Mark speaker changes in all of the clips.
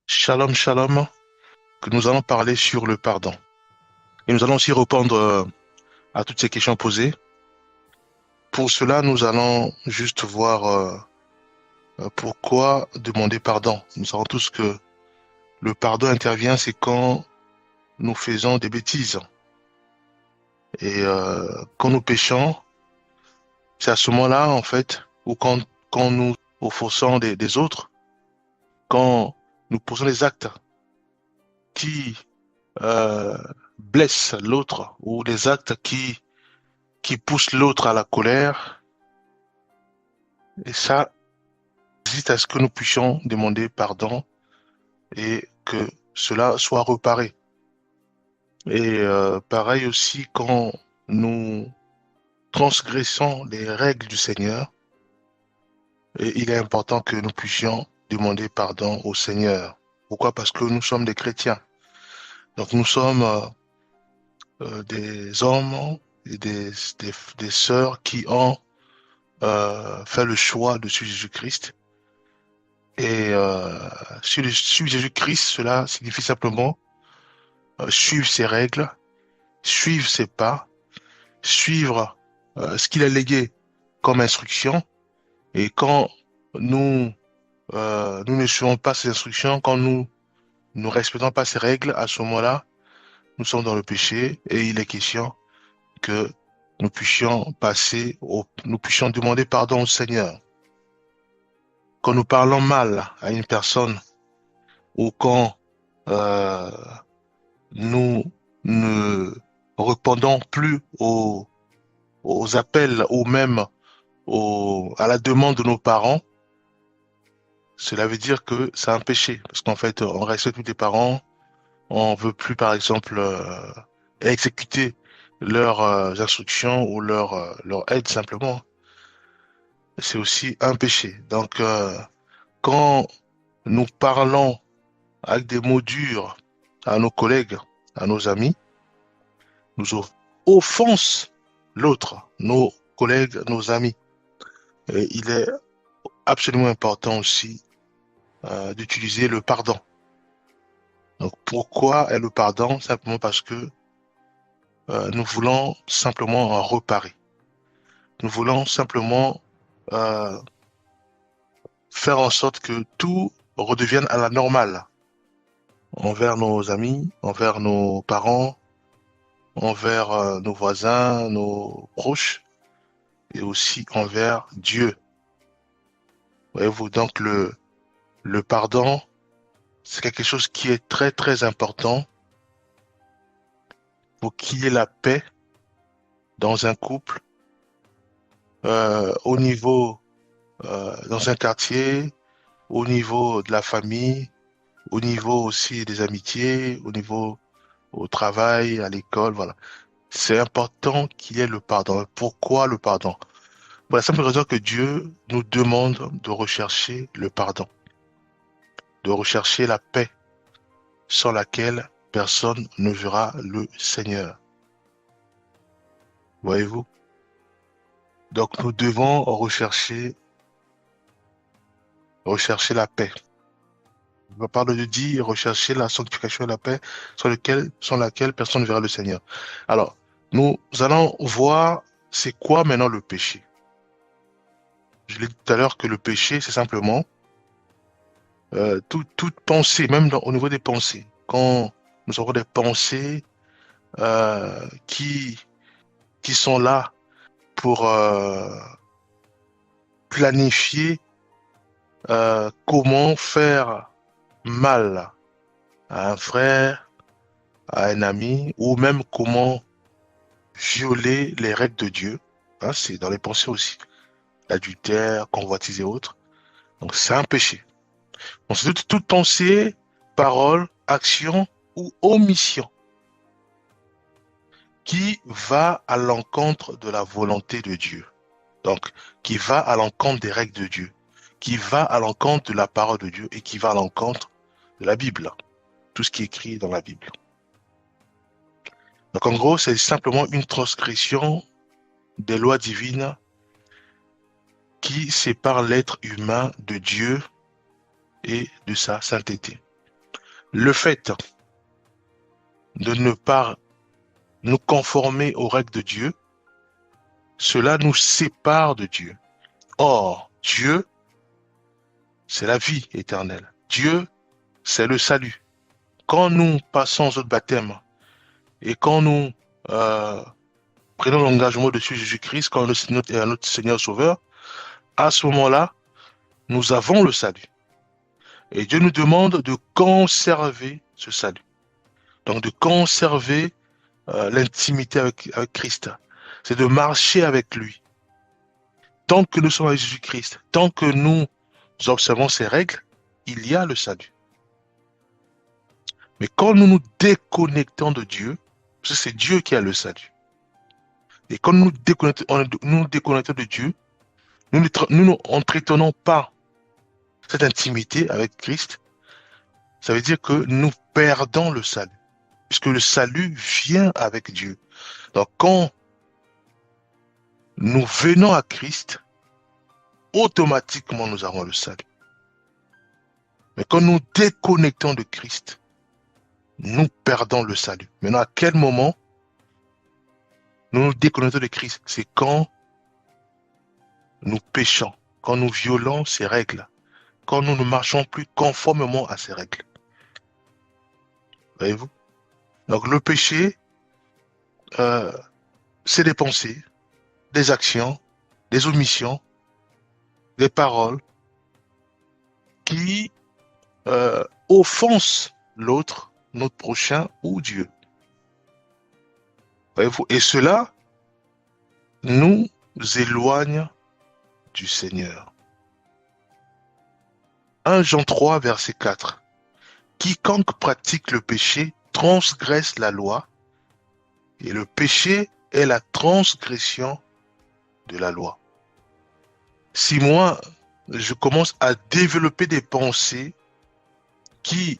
Speaker 1: Shalom, shalom, que nous allons parler sur le pardon. Et nous allons aussi répondre à toutes ces questions posées. Pour cela, nous allons juste voir pourquoi demander pardon. Nous savons tous que le pardon intervient, c'est quand nous faisons des bêtises. Et quand nous péchons, c'est à ce moment-là, en fait, ou quand nous offensons des autres, quand nous posons des actes qui euh, blessent l'autre, ou des actes qui poussent l'autre à la colère. Et ça existe à ce que nous puissions demander pardon et que cela soit réparé. Et pareil aussi quand nous transgressons les règles du Seigneur, et il est important que nous puissions demander pardon au Seigneur. Pourquoi? Parce que nous sommes des chrétiens. Donc nous sommes des hommes et des sœurs qui ont fait le choix de suivre Jésus-Christ. Et suivre Jésus-Christ, cela signifie simplement suivre ses règles, suivre ses pas, suivre ce qu'il a légué comme instruction. Et quand nous, nous ne suivons pas ces instructions, quand nous ne respectons pas ces règles, à ce moment-là, nous sommes dans le péché et il est question que nous puissions demander pardon au Seigneur. Quand nous parlons mal à une personne ou quand euh, nous ne répondons plus aux appels ou même à la demande de nos parents, cela veut dire que c'est un péché. Parce qu'en fait, on respecte tous les parents, on veut plus, par exemple, exécuter leurs instructions ou leur aide simplement. C'est aussi un péché. Donc, quand nous parlons avec des mots durs à nos collègues, à nos amis, nous offensons l'autre, nos collègues, nos amis. Et il est absolument important aussi d'utiliser le pardon. Donc pourquoi est le pardon? Simplement parce que nous voulons simplement en reparer. Nous voulons simplement euh, faire en sorte que tout redevienne à la normale envers nos amis, envers nos parents, envers nos voisins, nos proches et aussi envers Dieu. Voyez-vous, donc le pardon, c'est quelque chose qui est très très important pour qu'il y ait la paix dans un couple, au niveau, dans un quartier, au niveau de la famille, au niveau aussi des amitiés, au niveau au travail, à l'école, voilà. C'est important qu'il y ait le pardon. Pourquoi le pardon? Pour la simple raison que Dieu nous demande de rechercher le pardon, de rechercher la paix sans laquelle personne ne verra le Seigneur. Voyez-vous? Donc nous devons rechercher la paix. La parole de Dieu, rechercher la sanctification et la paix sans laquelle personne ne verra le Seigneur. Alors, nous allons voir c'est quoi maintenant le péché. Je l'ai dit tout à l'heure que le péché, c'est simplement toute pensée, même au niveau des pensées. Quand nous avons des pensées qui sont là pour planifier comment faire mal à un frère, à un ami, ou même comment violer les règles de Dieu. Hein, c'est dans les pensées aussi. L'adultère, convoitise et autres. Donc c'est un péché. Donc c'est toute pensée, parole, action ou omission qui va à l'encontre de la volonté de Dieu. Donc qui va à l'encontre des règles de Dieu, qui va à l'encontre de la parole de Dieu et qui va à l'encontre de la Bible. Tout ce qui est écrit dans la Bible. Donc en gros, c'est simplement une transgression des lois divines qui sépare l'être humain de Dieu et de sa sainteté. Le fait de ne pas nous conformer aux règles de Dieu, cela nous sépare de Dieu. Or, Dieu, c'est la vie éternelle. Dieu, c'est le salut. Quand nous passons au baptême et quand nous euh, prenons l'engagement de suivre Jésus-Christ comme notre Seigneur Sauveur, à ce moment-là, nous avons le salut. Et Dieu nous demande de conserver ce salut. Donc de conserver l'intimité avec Christ. C'est de marcher avec lui. Tant que nous sommes avec Jésus-Christ, tant que nous observons ses règles, il y a le salut. Mais quand nous nous déconnectons de Dieu, parce que c'est Dieu qui a le salut, et quand nous nous déconnectons de Dieu, nous n'entretenons pas cette intimité avec Christ, ça veut dire que nous perdons le salut, puisque le salut vient avec Dieu. Donc quand nous venons à Christ, automatiquement nous avons le salut. Mais quand nous déconnectons de Christ, nous perdons le salut. Maintenant, à quel moment nous nous déconnectons de Christ? C'est quand nous péchons, quand nous violons ses règles, quand nous ne marchons plus conformément à ses règles. Voyez-vous? Donc le péché, c'est des pensées, des actions, des omissions, des paroles qui offensent l'autre, notre prochain ou Dieu. Voyez-vous? Et cela nous éloigne du Seigneur. 1 Jean 3, verset 4. Quiconque pratique le péché transgresse la loi, et le péché est la transgression de la loi. Si moi, je commence à développer des pensées qui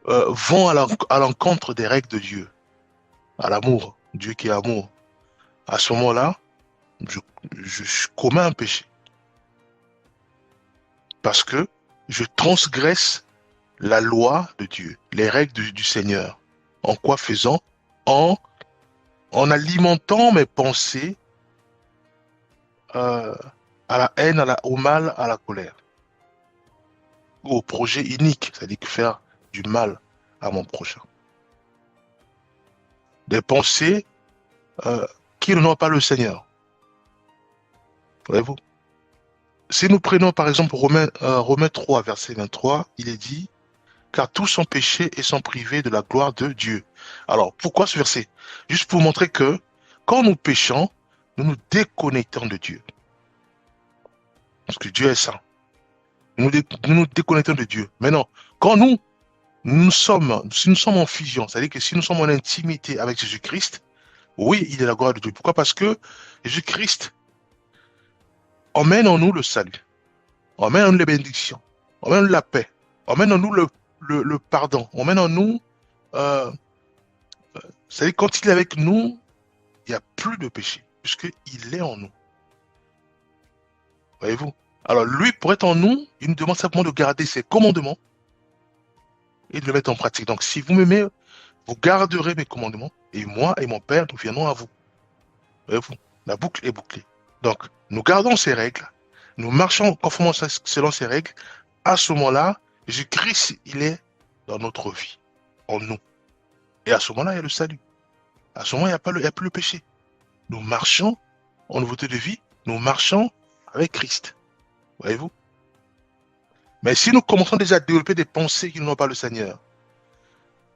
Speaker 1: vont à l'encontre des règles de Dieu, à l'amour, Dieu qui est amour, à ce moment-là, je commets un péché. Parce que je transgresse la loi de Dieu, les règles du Seigneur. En quoi faisant? En alimentant mes pensées à la haine, au mal, à la colère. Ou au projet inique, c'est-à-dire faire du mal à mon prochain. Des pensées qui n'ont pas le Seigneur. Voyez-vous? Si nous prenons par exemple Romains 3, verset 23, il est dit, car tous sont péchés et sont privés de la gloire de Dieu. Alors, pourquoi ce verset? Juste pour montrer que quand nous péchons, nous nous déconnectons de Dieu. Parce que Dieu est saint. Nous nous déconnectons de Dieu. Maintenant, quand si nous sommes en fusion, c'est-à-dire que si nous sommes en intimité avec Jésus-Christ, oui, il est la gloire de Dieu. Pourquoi? Parce que Jésus-Christ emmène en nous le salut, emmène en nous les bénédictions, emmène en nous la paix, emmène en nous le pardon, emmène en nous, c'est-à-dire quand il est avec nous, il n'y a plus de péché, puisqu'il est en nous. Voyez-vous? Alors lui, pour être en nous, il nous demande simplement de garder ses commandements et de le mettre en pratique. Donc si vous m'aimez, vous garderez mes commandements, et moi et mon Père, nous viendrons à vous. Voyez-vous? La boucle est bouclée. Donc, nous gardons ces règles, nous marchons conformément selon ces règles. À ce moment-là, Jésus-Christ, il est dans notre vie, en nous. Et à ce moment-là, il y a le salut. À ce moment, il n'y a plus le péché. Nous marchons en nouveauté de vie, nous marchons avec Christ. Voyez-vous? Mais si nous commençons déjà à développer des pensées qui n'ont pas le Seigneur,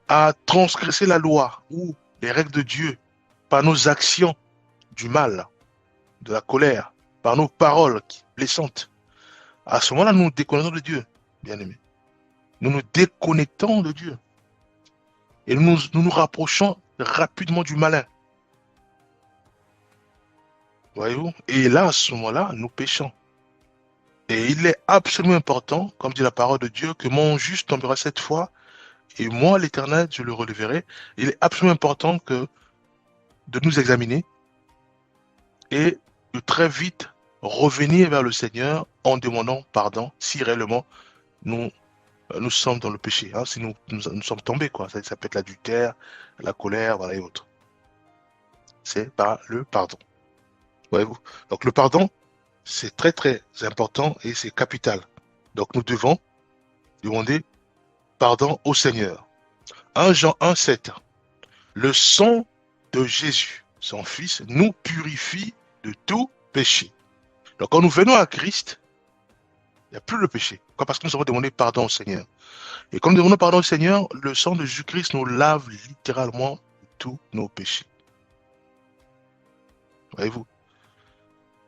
Speaker 1: à transgresser la loi ou les règles de Dieu par nos actions du mal, de la colère, par nos paroles blessantes, à ce moment-là, nous nous déconnectons de Dieu, bien-aimés. Nous nous déconnectons de Dieu. Et nous rapprochons rapidement du malin. Voyez-vous? Et là, à ce moment-là, nous péchons. Et il est absolument important, comme dit la parole de Dieu, que mon juste tombera 7 fois, et moi, l'Éternel, je le releverai. Il est absolument important de nous examiner et de très vite revenir vers le Seigneur en demandant pardon si réellement nous nous sommes dans le péché, hein, si nous sommes tombés, quoi. Ça peut être l'adultère, la colère, voilà, et autres. C'est par le pardon. Voyez-vous? Donc le pardon, c'est très très important et c'est capital. Donc nous devons demander pardon au Seigneur. 1 Jean 1,7. Le sang de Jésus, son Fils, nous purifie de tout péché. Donc quand nous venons à Christ, il n'y a plus le péché. Pourquoi? Parce que nous avons demandé pardon au Seigneur. Et quand nous demandons pardon au Seigneur, le sang de Jésus-Christ nous lave littéralement de tous nos péchés. Voyez-vous?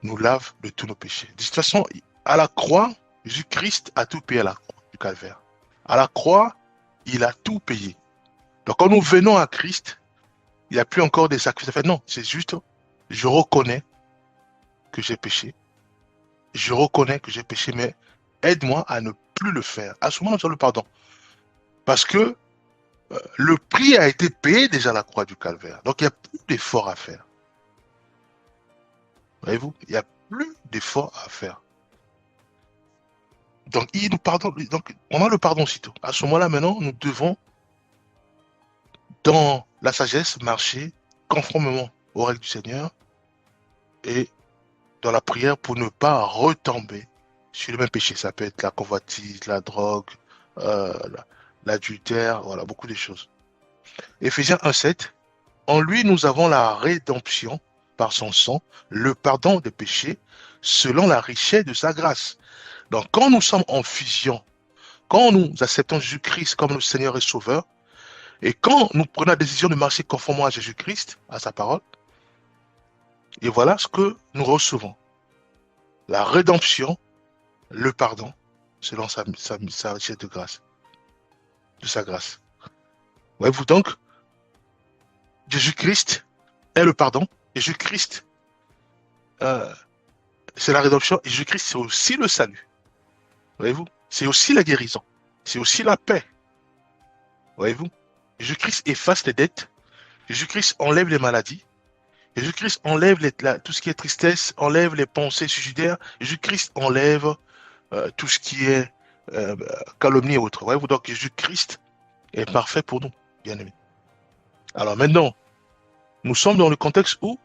Speaker 1: Nous lave de tous nos péchés. De toute façon, à la croix, Jésus-Christ a tout payé à la croix du calvaire. À la croix, il a tout payé. Donc quand nous venons à Christ, il n'y a plus encore des sacrifices à faire. Non, c'est juste, je reconnais que j'ai péché. Je reconnais que j'ai péché, mais aide-moi à ne plus le faire. À ce moment, nous avons le pardon. Parce que le prix a été payé déjà à la croix du calvaire. Donc il n'y a plus d'effort à faire. Voyez-vous? Il n'y a plus d'effort à faire. Donc il nous pardonne. Donc on a le pardon aussitôt. À ce moment-là, maintenant, nous devons, dans la sagesse, marcher conformément aux règles du Seigneur et dans la prière pour ne pas retomber sur le même péché. Ça peut être la convoitise, la drogue, l'adultère, voilà, beaucoup de choses. Éphésiens 1,7. En lui, nous avons la rédemption par son sang, le pardon des péchés, selon la richesse de sa grâce. Donc, quand nous sommes en fusion, quand nous acceptons Jésus-Christ comme notre Seigneur et Sauveur, et quand nous prenons la décision de marcher conformément à Jésus-Christ, à sa parole, et voilà ce que nous recevons. La rédemption, le pardon, selon sa richesse de grâce, de sa grâce. Voyez-vous donc, Jésus-Christ est le pardon, Jésus-Christ, c'est la rédemption, et Jésus-Christ, c'est aussi le salut. Voyez-vous, c'est aussi la guérison, c'est aussi la paix. Voyez-vous, Jésus-Christ efface les dettes, Jésus-Christ enlève les maladies, Jésus-Christ enlève tout ce qui est tristesse, enlève les pensées suicidaires, Jésus-Christ enlève tout ce qui est calomnie et autres. Voyez-vous, donc Jésus-Christ est parfait pour nous, bien aimés. Alors maintenant, nous sommes dans le contexte où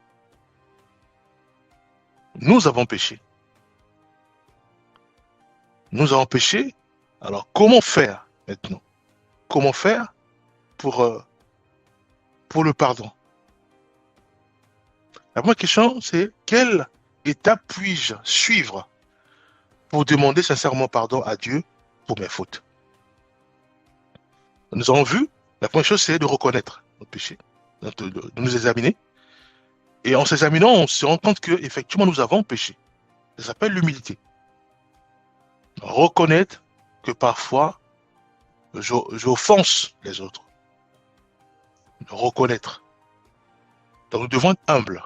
Speaker 1: nous avons péché. Nous avons péché. Alors comment faire maintenant? Comment faire pour le pardon? La première question, c'est quelle étape puis-je suivre pour demander sincèrement pardon à Dieu pour mes fautes? Nous avons vu, la première chose, c'est de reconnaître notre péché, de nous examiner. Et en s'examinant, on se rend compte qu'effectivement, nous avons péché. Ça s'appelle l'humilité. Reconnaître que parfois, j'offense les autres. Reconnaître. Donc, nous devons être humbles.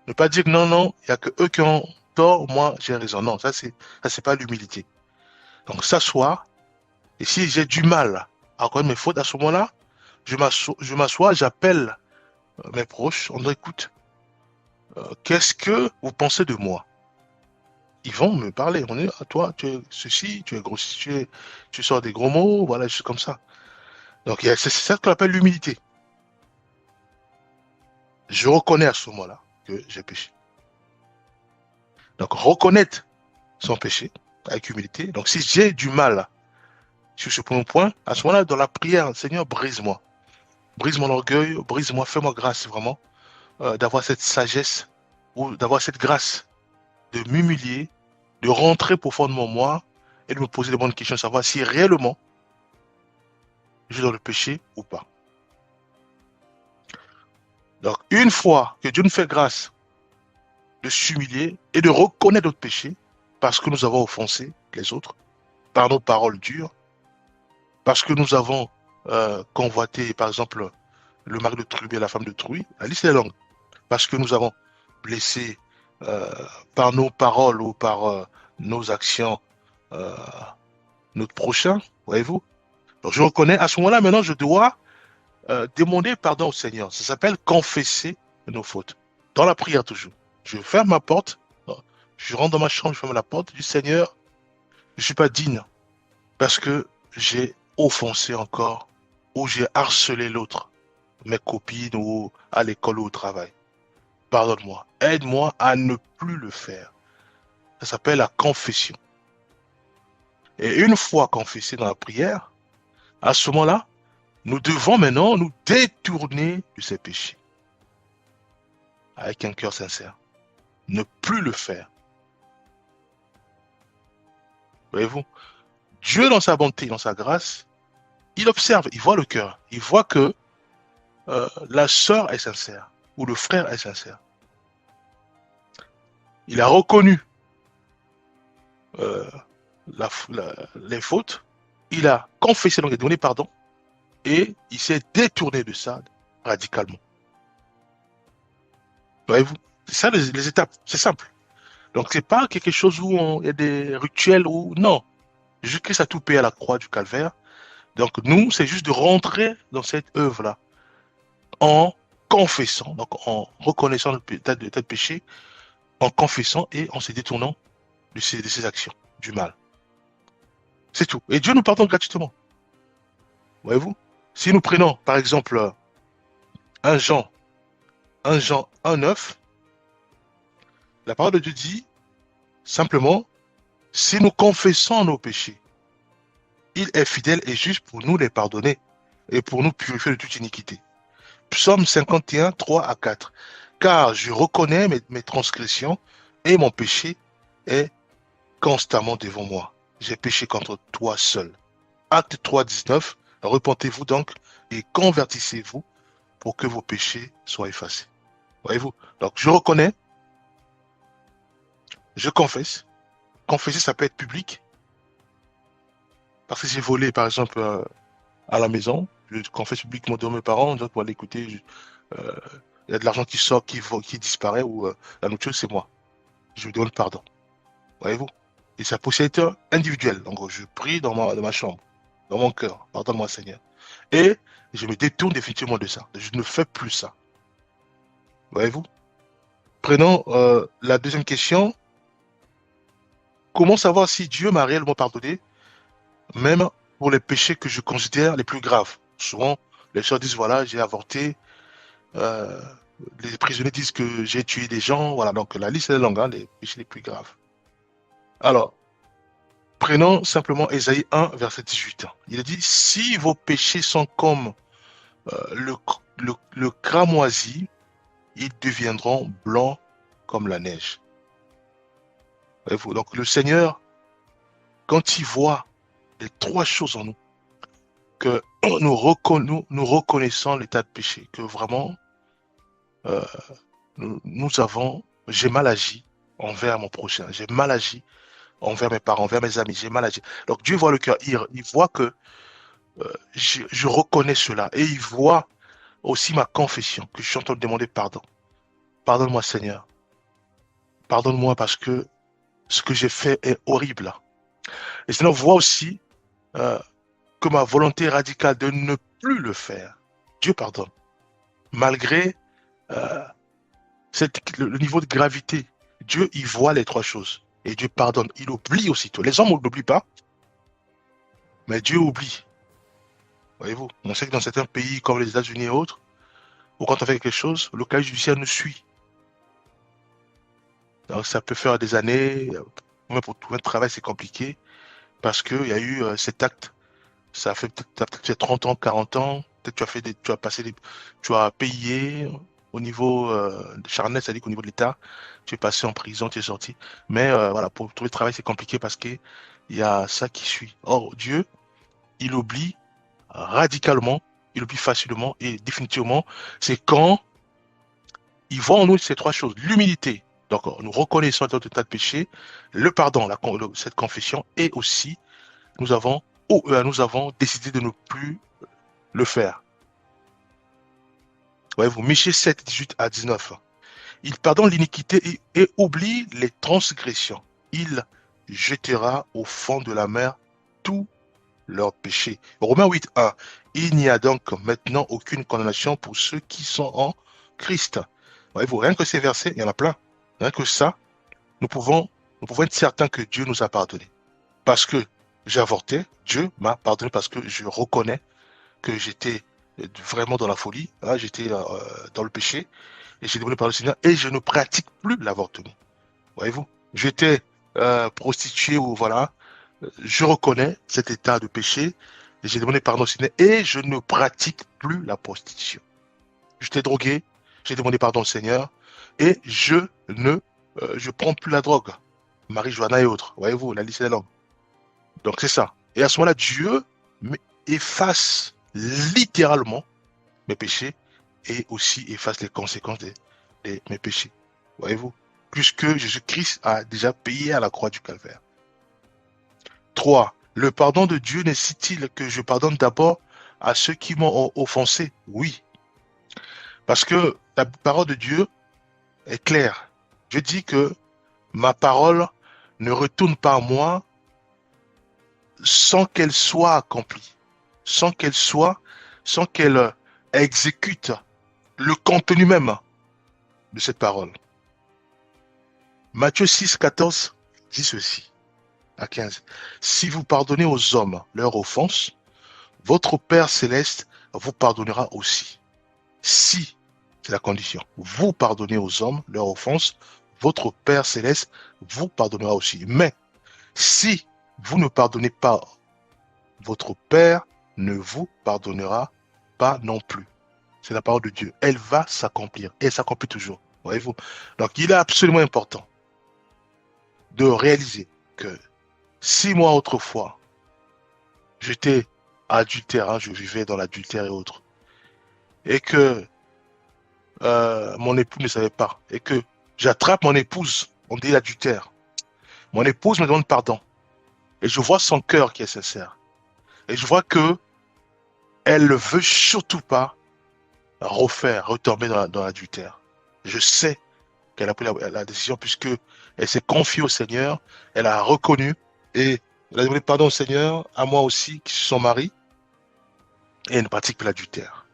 Speaker 1: Ne pas dire que non, non, il n'y a que eux qui ont tort, moi, j'ai raison. Non, ça, c'est pas l'humilité. Donc, s'asseoir. Et si j'ai du mal à reconnaître mes fautes, à ce moment-là, je m'assois, j'appelle mes proches, on dit, écoute, qu'est-ce que vous pensez de moi? Ils vont me parler. On dit, ah, toi, tu es ceci, tu es gros, tu sors des gros mots, voilà, des choses comme ça. Donc, c'est ça qu'on appelle l'humilité. Je reconnais à ce moment-là que j'ai péché. Donc, reconnaître son péché avec humilité. Donc, si j'ai du mal sur ce premier point, à ce moment-là, dans la prière, Seigneur, brise-moi. Brise mon orgueil, brise-moi, fais-moi grâce vraiment d'avoir cette sagesse ou d'avoir cette grâce de m'humilier, de rentrer profondément en moi et de me poser les bonnes questions, savoir si réellement je suis dans le péché ou pas. Donc, une fois que Dieu nous fait grâce de s'humilier et de reconnaître notre péché, parce que nous avons offensé les autres, par nos paroles dures, parce que nous avons convoité, par exemple, le mari de Trubé et la femme de Trouy, la liste est longue, parce que nous avons blessé par nos paroles ou par nos actions notre prochain, voyez-vous. Donc je reconnais, à ce moment-là, maintenant, je dois demander pardon au Seigneur. Ça s'appelle confesser nos fautes. Dans la prière toujours. Je ferme ma porte, je rentre dans ma chambre, je ferme la porte du Seigneur. Je ne suis pas digne parce que j'ai offensé encore ou j'ai harcelé l'autre, mes copines ou à l'école ou au travail. Pardonne-moi. Aide-moi à ne plus le faire. Ça s'appelle la confession. Et une fois confessé dans la prière, à ce moment-là, nous devons maintenant nous détourner de ces péchés avec un cœur sincère. Ne plus le faire. Voyez-vous? Dieu, dans sa bonté, dans sa grâce, il observe, il voit le cœur. Il voit que la sœur est sincère ou le frère est sincère. Il a reconnu euh, les fautes, il a confessé, donc il a donné pardon, et il s'est détourné de ça radicalement. Voyez-vous? C'est ça les étapes, c'est simple. Donc c'est pas quelque chose où il y a des rituels ou non. Jésus-Christ a tout payé à la croix du calvaire. Donc nous, c'est juste de rentrer dans cette œuvre-là en confessant, donc en reconnaissant l'état de péché, en confessant et en se détournant de ces actions, du mal. C'est tout. Et Dieu nous pardonne gratuitement. Voyez-vous? Si nous prenons, par exemple, 1 Jean, 1 Jean 1,9, la parole de Dieu dit simplement, si nous confessons nos péchés, il est fidèle et juste pour nous les pardonner et pour nous purifier de toute iniquité. Psaume 51, 3 à 4. Car je reconnais mes transgressions et mon péché est constamment devant moi. J'ai péché contre toi seul. Acte 3, 19. Repentez-vous donc et convertissez-vous pour que vos péchés soient effacés. Voyez-vous? Donc je reconnais, je confesse. Confesser, ça peut être public. Parce que j'ai volé, par exemple, à la maison. Je confesse publiquement devant mes parents, donc voilà, écoutez, euh, il y a de l'argent qui sort, qui disparaît, ou la nourriture, c'est moi. Je lui demande pardon. Voyez-vous? Et ça peut être individuel. Donc je prie dans ma chambre, dans mon cœur. Pardonne-moi, Seigneur. Et je me détourne définitivement de ça. Je ne fais plus ça. Voyez-vous? Prenons la deuxième question. Comment savoir si Dieu m'a réellement pardonné, même pour les péchés que je considère les plus graves? Souvent, les gens disent, voilà, j'ai avorté. euh, les prisonniers disent que j'ai tué des gens. Voilà, donc la liste est longue, hein, les péchés les plus graves. Alors, prenons simplement Ésaïe 1, verset 18. Il a dit, si vos péchés sont comme le cramoisi, ils deviendront blancs comme la neige. Voyez-vous? Donc le Seigneur, quand il voit les trois choses en nous, que nous reconnaissons l'état de péché, que vraiment euh, nous avons, j'ai mal agi envers mon prochain, j'ai mal agi envers mes parents, envers mes amis, j'ai mal agi. Donc Dieu voit le cœur, il voit que je reconnais cela et il voit aussi ma confession, que je suis en train de demander pardon. Pardonne-moi Seigneur, pardonne-moi parce que ce que j'ai fait est horrible. Et Seigneur voit aussi euh, que ma volonté radicale de ne plus le faire, Dieu pardonne. Malgré euh, le niveau de gravité, Dieu y voit les trois choses. Et Dieu pardonne. Il oublie aussitôt. Les hommes n'oublient pas, mais Dieu oublie. Voyez-vous, on sait que dans certains pays comme les États-Unis et autres, ou quand on fait quelque chose, le casier judiciaire nous suit. Donc ça peut faire des années. Même pour trouver un travail, c'est compliqué parce qu'il y a eu cet acte. Ça fait peut-être fait 30 ans, 40 ans. Peut-être tu as passé tu as payé au niveau charnel, c'est-à-dire qu'au niveau de l'État, tu es passé en prison, tu es sorti. Mais voilà, pour trouver le travail, c'est compliqué parce que il y a ça qui suit. Or, Dieu, il oublie radicalement, il oublie facilement et définitivement. C'est quand il voit en nous ces trois choses. L'humilité. Donc, nous reconnaissons notre état de péché, le pardon, cette confession, et aussi, nous avons décidé de ne plus le faire. Voyez-vous, Michée 7, 18 à 19. Il pardonne l'iniquité et oublie les transgressions. Il jettera au fond de la mer tous leurs péchés. Romains 8, 1. Il n'y a donc maintenant aucune condamnation pour ceux qui sont en Christ. Voyez-vous, rien que ces versets, il y en a plein. Rien que ça, nous pouvons être certains que Dieu nous a pardonné. Parce que j'ai avorté, Dieu m'a pardonné parce que je reconnais que j'étais vraiment dans la folie, hein, j'étais dans le péché, et j'ai demandé pardon au Seigneur, et je ne pratique plus l'avortement. Voyez-vous, j'étais prostitué ou voilà, je reconnais cet état de péché, et j'ai demandé pardon au Seigneur, et je ne pratique plus la prostitution. J'étais drogué, j'ai demandé pardon au Seigneur, et je prends plus la drogue. Marie-Joanna et autres, voyez-vous, la liste est longue. Donc c'est ça. Et à ce moment-là, Dieu efface littéralement mes péchés et aussi efface les conséquences de mes péchés. Voyez-vous? Puisque Jésus-Christ a déjà payé à la croix du calvaire. 3. Le pardon de Dieu nécessite-t-il que je pardonne d'abord à ceux qui m'ont offensé? Oui. Parce que la parole de Dieu est claire. Je dis que ma parole ne retourne pas à moi sans qu'elle soit accomplie, sans qu'elle exécute le contenu même de cette parole. Matthieu 6, 14 dit ceci, à 15. Si vous pardonnez aux hommes leurs offenses, votre Père céleste vous pardonnera aussi. Si, c'est la condition, vous pardonnez aux hommes leurs offenses, votre Père céleste vous pardonnera aussi. Mais si vous ne pardonnez pas, votre Père ne vous pardonnera pas non plus. C'est la parole de Dieu. Elle va s'accomplir. Et elle s'accomplit toujours. Voyez-vous? Donc, il est absolument important de réaliser que si moi, autrefois, j'étais adultère, hein, je vivais dans l'adultère et autres, et que mon époux ne savait pas, et que j'attrape mon épouse, on dit l'adultère, mon épouse me demande pardon, et je vois son cœur qui est sincère, et je vois que elle ne veut surtout pas retomber dans l'adultère. Je sais qu'elle a pris la décision puisque elle s'est confiée au Seigneur, elle a reconnu et elle a demandé pardon au Seigneur, à moi aussi, qui suis son mari, et elle ne pratique plus l'adultère.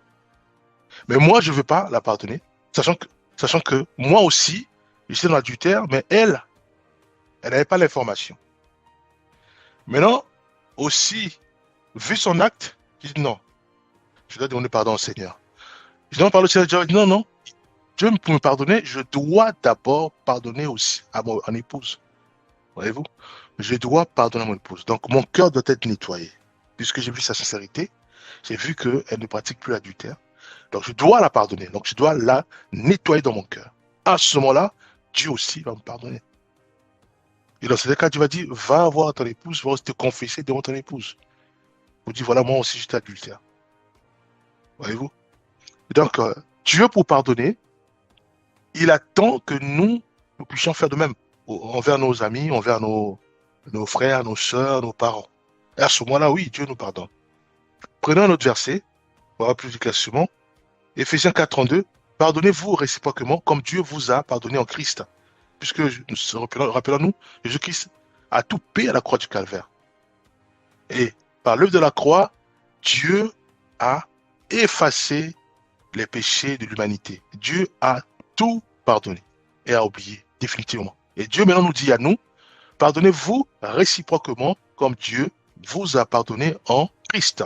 Speaker 1: Mais moi, je ne veux pas la pardonner, sachant sachant que moi aussi, j'étais dans l'adultère, mais elle n'avait pas l'information. Maintenant, aussi, vu son acte, je dis non, je dois demander pardon au Seigneur. Je demande pardon au Seigneur, je dis non, non, Dieu pour me pardonner, je dois d'abord pardonner aussi à mon épouse. Voyez-vous? Je dois pardonner à mon épouse. Donc, mon cœur doit être nettoyé. Puisque j'ai vu sa sincérité, j'ai vu qu'elle ne pratique plus l'adultère. Donc, je dois la pardonner. Donc, je dois la nettoyer dans mon cœur. À ce moment-là, Dieu aussi va me pardonner. Et dans ce cas, Dieu va dire, va voir ton épouse, va te confesser devant ton épouse. Vous dites, voilà, moi aussi, j'étais adultère. Voyez-vous? Donc, Dieu, pour pardonner, il attend que nous puissions faire de même envers nos amis, envers nos frères, nos sœurs, nos parents. Et à ce moment-là, oui, Dieu nous pardonne. Prenons un autre verset, on va plus clairement. Éphésiens 4:32. Pardonnez-vous réciproquement comme Dieu vous a pardonné en Christ. Puisque, rappelons-nous, Jésus-Christ a tout payé à la croix du calvaire. Et par l'œuvre de la croix, Dieu a effacé les péchés de l'humanité. Dieu a tout pardonné et a oublié définitivement. Et Dieu maintenant nous dit à nous, pardonnez-vous réciproquement comme Dieu vous a pardonné en Christ.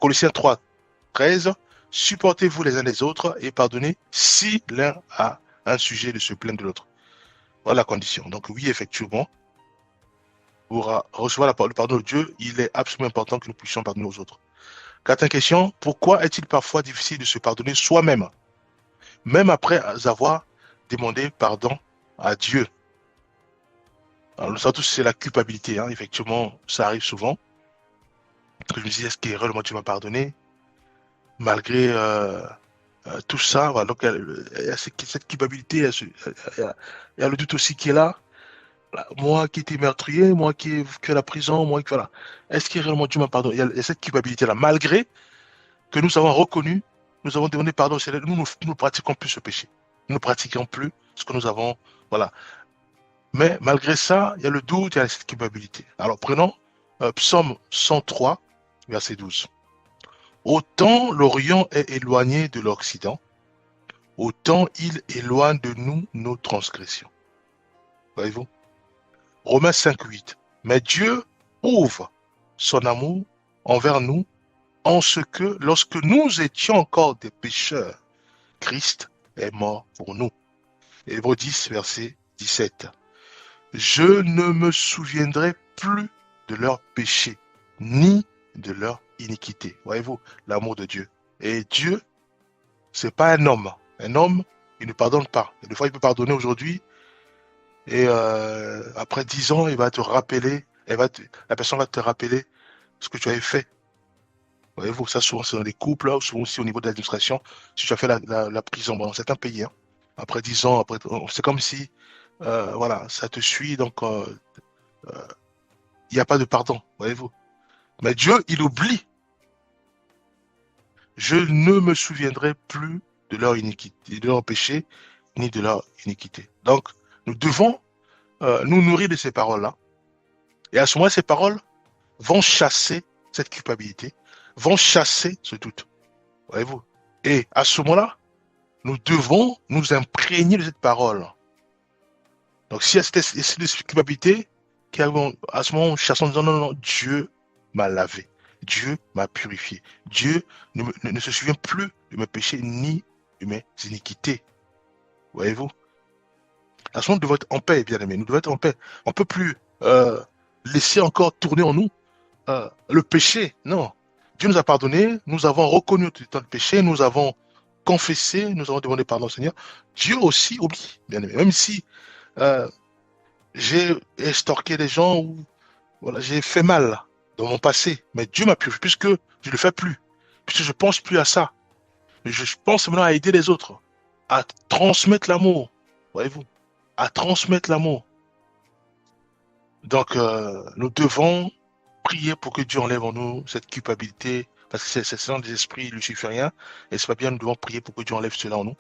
Speaker 1: Colossiens 3:13, supportez-vous les uns les autres et pardonnez si l'un a un sujet de se plaindre de l'autre. Voilà la condition. Donc oui, effectivement, pour recevoir le pardon de Dieu, il est absolument important que nous puissions pardonner aux autres. Quatrième question, pourquoi est-il parfois difficile de se pardonner soi-même, même après avoir demandé pardon à Dieu? Alors, nous savons tous que c'est la culpabilité, hein. Effectivement, ça arrive souvent. Que je me dis, est-ce que réellement Dieu m'a pardonné? Malgré tout ça, voilà, donc il y a cette culpabilité, il y a le doute aussi qui est là. Voilà, moi qui étais meurtrier, moi qui est à la prison, moi qui voilà. Est-ce que réellement Dieu m'a pardonné? Il y a cette culpabilité-là, malgré que nous avons reconnu, nous avons demandé pardon au Seigneur, nous ne pratiquons plus ce péché. Nous ne pratiquons plus ce que nous avons, voilà. Mais malgré ça, il y a le doute, il y a cette culpabilité. Alors prenons Psaume 103, verset 12. Autant l'Orient est éloigné de l'Occident, autant il éloigne de nous nos transgressions. Voyez-vous? Romains 5:8. Mais Dieu prouve son amour envers nous, en ce que, lorsque nous étions encore des pécheurs, Christ est mort pour nous. Hébreux 10, verset 17. Je ne me souviendrai plus de leurs péchés, ni de leur iniquité. Voyez-vous, l'amour de Dieu. Et Dieu, c'est pas un homme. Un homme, il ne pardonne pas. Et des fois, il peut pardonner aujourd'hui, et après 10 ans, il va te rappeler, la personne va te rappeler ce que tu avais fait. Voyez-vous, ça souvent c'est dans les couples, là, ou souvent aussi au niveau de l'administration. Si tu as fait la prison, bon, dans certains pays, hein, après 10 ans, c'est comme si, voilà, ça te suit, donc il n'y a pas de pardon, voyez-vous. Mais Dieu, il oublie. Je ne me souviendrai plus de leur iniquité, de leur péché, ni de leur iniquité. Donc, nous devons nous nourrir de ces paroles-là. Et à ce moment-là, ces paroles vont chasser cette culpabilité, vont chasser ce doute. Voyez-vous. Et à ce moment-là, nous devons nous imprégner de cette parole. Donc, s'il y a cette culpabilité, à ce moment, nous chassons en disant non, non, Dieu m'a lavé. Dieu m'a purifié. Dieu ne se souvient plus de mes péchés ni de mes iniquités. Voyez-vous? À ce moment, nous devons être en paix, bien aimés. Nous devons être en paix. On ne peut plus laisser encore tourner en nous le péché. Non. Dieu nous a pardonné. Nous avons reconnu notre péché. Nous avons confessé. Nous avons demandé pardon au Seigneur. Dieu aussi oublie, bien aimé. Même si euh, j'ai extorqué des gens ou voilà, j'ai fait mal dans mon passé, mais Dieu m'a purifié puisque je ne le fais plus, puisque je ne pense plus à ça. Je pense maintenant à aider les autres, à transmettre l'amour, voyez-vous, à transmettre l'amour. Donc, nous devons prier pour que Dieu enlève en nous cette culpabilité, parce que c'est dans des esprits lucifériens, et c'est pas bien, nous devons prier pour que Dieu enlève cela en nous,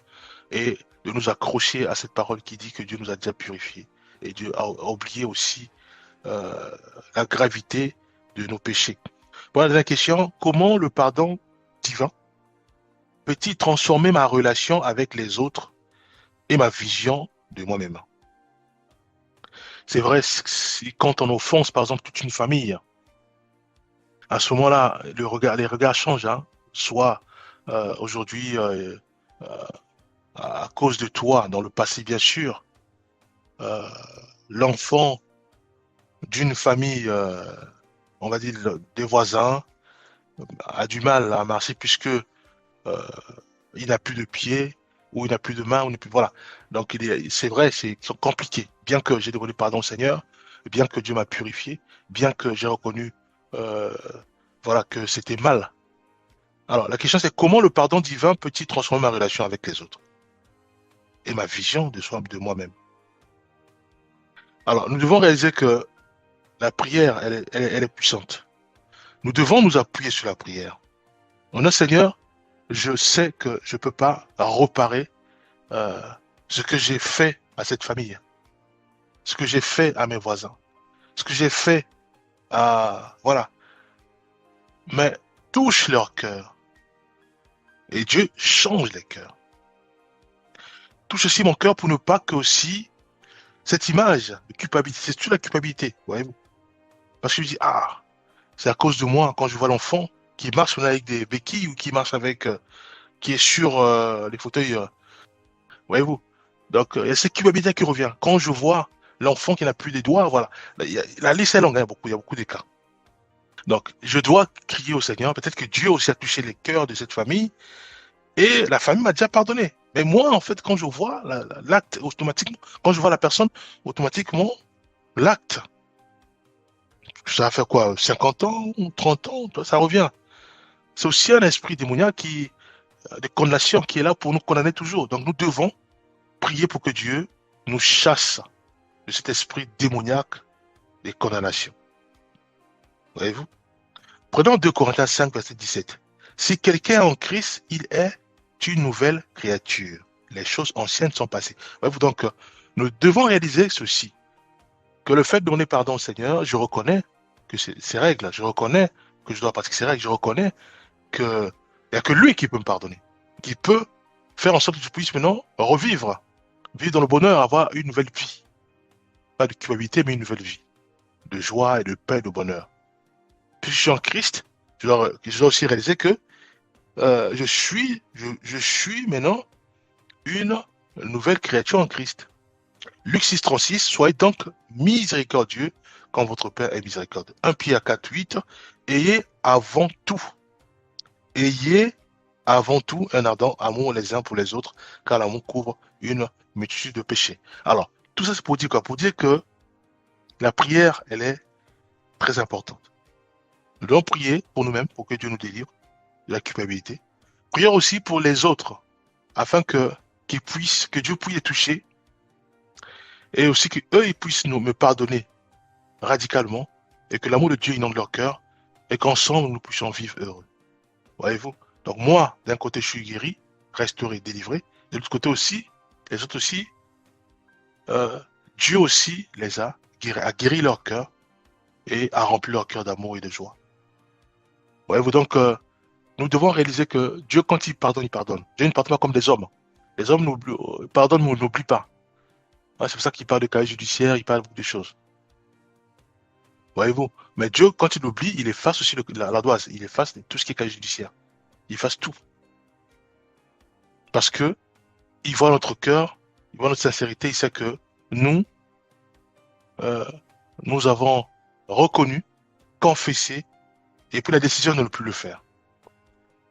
Speaker 1: et de nous accrocher à cette parole qui dit que Dieu nous a déjà purifiés, et Dieu a oublié aussi euh, la gravité de nos péchés. Voilà la question, comment le pardon divin peut-il transformer ma relation avec les autres et ma vision de moi-même? C'est vrai, quand on offense, par exemple, toute une famille, à ce moment-là, les regards changent, hein. Soit aujourd'hui, euh, à cause de toi, dans le passé, bien sûr, euh, l'enfant d'une famille, on va dire des voisins, a du mal à marcher puisque il n'a plus de pied, ou il n'a plus de main, ou il n'a plus, voilà. Donc c'est vrai, c'est compliqué. Bien que j'ai demandé pardon au Seigneur, bien que Dieu m'a purifié, bien que j'ai reconnu, euh, voilà, que c'était mal. Alors la question c'est comment le pardon divin peut-il transformer ma relation avec les autres et ma vision de soi, de moi-même. Alors nous devons réaliser que la prière, elle est puissante. Nous devons nous appuyer sur la prière. On a Seigneur, je sais que je ne peux pas réparer euh, ce que j'ai fait à cette famille, ce que j'ai fait à mes voisins, ce que j'ai fait à... Voilà. Mais touche leur cœur. Et Dieu change les cœurs. Touche aussi mon cœur pour ne pas que aussi cette image de culpabilité, c'est toute la culpabilité, voyez-vous. Parce que je dis, ah, c'est à cause de moi quand je vois l'enfant qui marche avec des béquilles ou qui marche avec, qui est sur les fauteuils, voyez-vous. Donc, il y a cette culpabilité qui revient. Quand je vois l'enfant qui n'a plus les doigts, voilà. La liste est longue, hein, il y a beaucoup d'écarts. Donc, je dois crier au Seigneur. Peut-être que Dieu aussi a touché les cœurs de cette famille et la famille m'a déjà pardonné. Mais moi, en fait, quand je vois l'acte, automatiquement, quand je vois la personne, automatiquement, l'acte, ça va faire quoi, 50 ans, 30 ans, ça revient. C'est aussi un esprit démoniaque de condamnation qui est là pour nous condamner toujours. Donc, nous devons prier pour que Dieu nous chasse de cet esprit démoniaque de condamnation. Voyez-vous? Prenons 2 Corinthiens 5, verset 17. Si quelqu'un est en Christ, il est une nouvelle créature. Les choses anciennes sont passées. Voyez-vous, donc, nous devons réaliser ceci, que le fait de donner pardon au Seigneur, je reconnais que c'est ces règles, je reconnais que je dois pratiquer ces règles, je reconnais que il n'y a que lui qui peut me pardonner, qui peut faire en sorte que je puisse maintenant revivre, vivre dans le bonheur, avoir une nouvelle vie. Pas de culpabilité, mais une nouvelle vie, de joie et de paix, de bonheur. puisque je suis en Christ, je dois aussi réaliser que je suis maintenant une nouvelle créature en Christ. Luc 6,36, soyez donc miséricordieux quand votre Père est miséricordieux. 1 Pierre 4,8, ayez avant tout un ardent amour les uns pour les autres, car l'amour couvre une multitude de péchés. Alors, tout ça c'est pour dire quoi? Pour dire que la prière, elle est très importante. Nous devons prier pour nous-mêmes, pour que Dieu nous délivre de la culpabilité. Prions aussi pour les autres, afin que Dieu puisse les toucher, et aussi qu'eux, ils puissent me pardonner radicalement, et que l'amour de Dieu inonde leur cœur, et qu'ensemble, nous puissions vivre heureux. Voyez-vous? Donc moi, d'un côté, je suis guéri, restauré, délivré, de l'autre côté aussi, les autres aussi, euh, Dieu aussi les a guéri leur cœur, et a rempli leur cœur d'amour et de joie. Voyez-vous, donc, nous devons réaliser que Dieu, quand il pardonne, il pardonne. Dieu ne pardonne pas comme des hommes. Les hommes pardonnent, mais n'oublient pas. Ouais, c'est pour ça qu'il parle de casier judiciaire, il parle de beaucoup de choses. Voyez-vous? Mais Dieu, quand il oublie, il efface aussi l'ardoise. Il efface tout ce qui est casier judiciaire. Il efface tout. Parce que il voit notre cœur, il voit notre sincérité, il sait que nous, euh, nous avons reconnu, confessé, et pris la décision de ne plus le faire.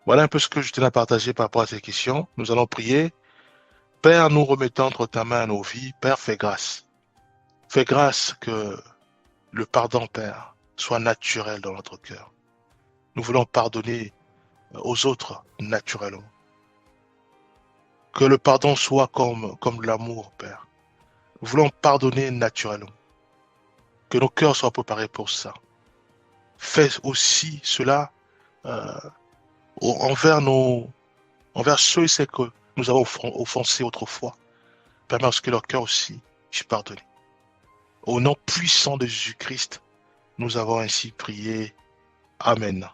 Speaker 1: Voilà un peu ce que je tenais à partager par rapport à ces questions. Nous allons prier. Père, nous remettons entre ta main nos vies. Père, fais grâce. Fais grâce que le pardon, Père, soit naturel dans notre cœur. Nous voulons pardonner aux autres naturellement. Que le pardon soit comme l'amour, Père. Nous voulons pardonner naturellement. Que nos cœurs soient préparés pour ça. Fais aussi cela euh, envers ceux et celles que nous avons offensés autrefois. Permets à ce que leur cœur aussi puisse pardonner. Au nom puissant de Jésus-Christ, nous avons ainsi prié. Amen.